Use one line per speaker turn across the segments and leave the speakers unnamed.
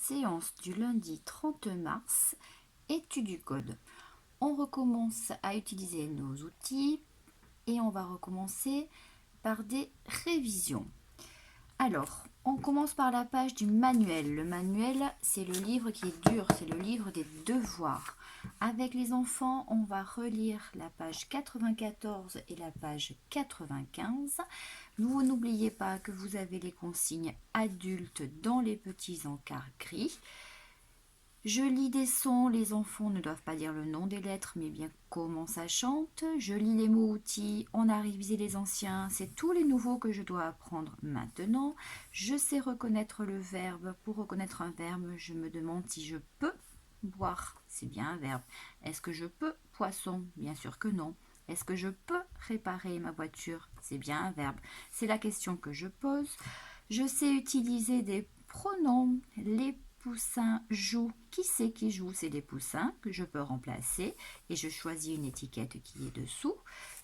séance du lundi 30 mars, étude du code. On recommence à utiliser nos outils et on va recommencer par des révisions. Alors, on commence par la page du manuel. Le manuel, c'est le livre qui est dur, c'est le livre des devoirs. Avec les enfants, on va relire la page 94 et la page 95. Vous n'oubliez pas que vous avez les consignes adultes dans les petits encarts gris. Je lis des sons, les enfants ne doivent pas dire le nom des lettres, mais bien comment ça chante. Je lis les mots outils, on a révisé les anciens, c'est tous les nouveaux que je dois apprendre maintenant. Je sais reconnaître le verbe. Pour reconnaître un verbe, je me demande si je peux boire, c'est bien un verbe. Est-ce que je peux poisson? Bien sûr que non. Est-ce que je peux réparer ma voiture? C'est bien un verbe. C'est la question que je pose. Je sais utiliser des pronoms. Les poussins jouent. Qui c'est qui joue? C'est des poussins que je peux remplacer et je choisis une étiquette qui est dessous.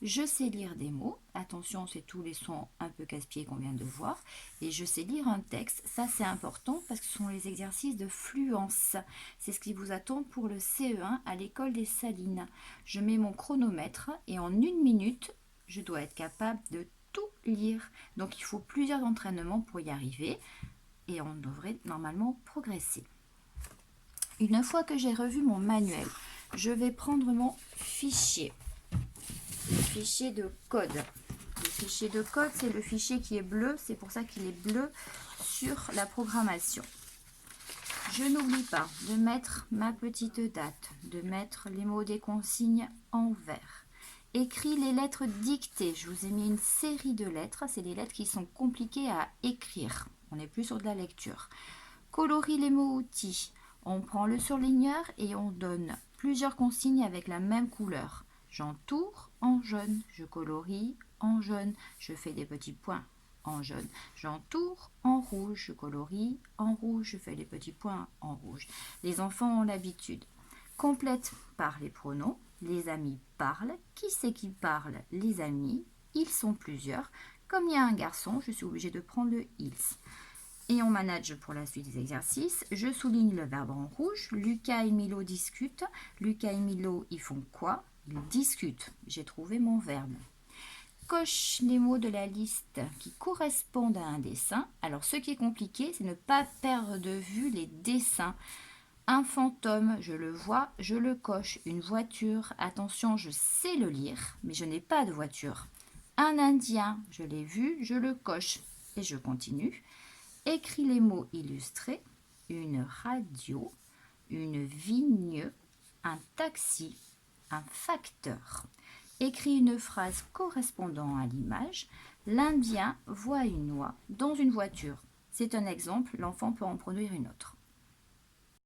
Je sais lire des mots. Attention, c'est tous les sons un peu casse-pieds qu'on vient de voir. Et je sais lire un texte. Ça, c'est important parce que ce sont les exercices de fluence. C'est ce qui vous attend pour le CE1 à l'école des Salines. Je mets mon chronomètre et en 1 minute, je dois être capable de tout lire. Donc, il faut plusieurs entraînements pour y arriver. Et on devrait normalement progresser. Une fois que j'ai revu mon manuel, je vais prendre mon fichier, le fichier de code. Le fichier de code, c'est le fichier qui est bleu, c'est pour ça qu'il est bleu sur la programmation. Je n'oublie pas de mettre ma petite date, de mettre les mots des consignes en vert. Écris les lettres dictées. Je vous ai mis une série de lettres, c'est les lettres qui sont compliquées à écrire. On n'est plus sur de la lecture. Colorie les mots outils. On prend le surligneur et on donne plusieurs consignes avec la même couleur. J'entoure en jaune, je colorie en jaune, je fais des petits points en jaune. J'entoure en rouge, je colorie en rouge, je fais des petits points en rouge. Les enfants ont l'habitude. Complète par les pronoms. Les amis parlent. Qui c'est qui parle? Les amis. Ils sont plusieurs. Comme il y a un garçon, je suis obligée de prendre le ils. Et on manage pour la suite des exercices. Je souligne le verbe en rouge. Lucas et Milo discutent. Lucas et Milo, ils font quoi? Ils discutent. J'ai trouvé mon verbe. Coche les mots de la liste qui correspondent à un dessin. Alors, ce qui est compliqué, c'est ne pas perdre de vue les dessins. Un fantôme, je le vois, je le coche. Une voiture, attention, je sais le lire, mais je n'ai pas de voiture. Un indien, je l'ai vu, je le coche. Et je continue. Écris les mots illustrés. Une radio, une vigne, un taxi, un facteur. Écris une phrase correspondant à l'image. L'Indien voit une noix dans une voiture. C'est un exemple, l'enfant peut en produire une autre.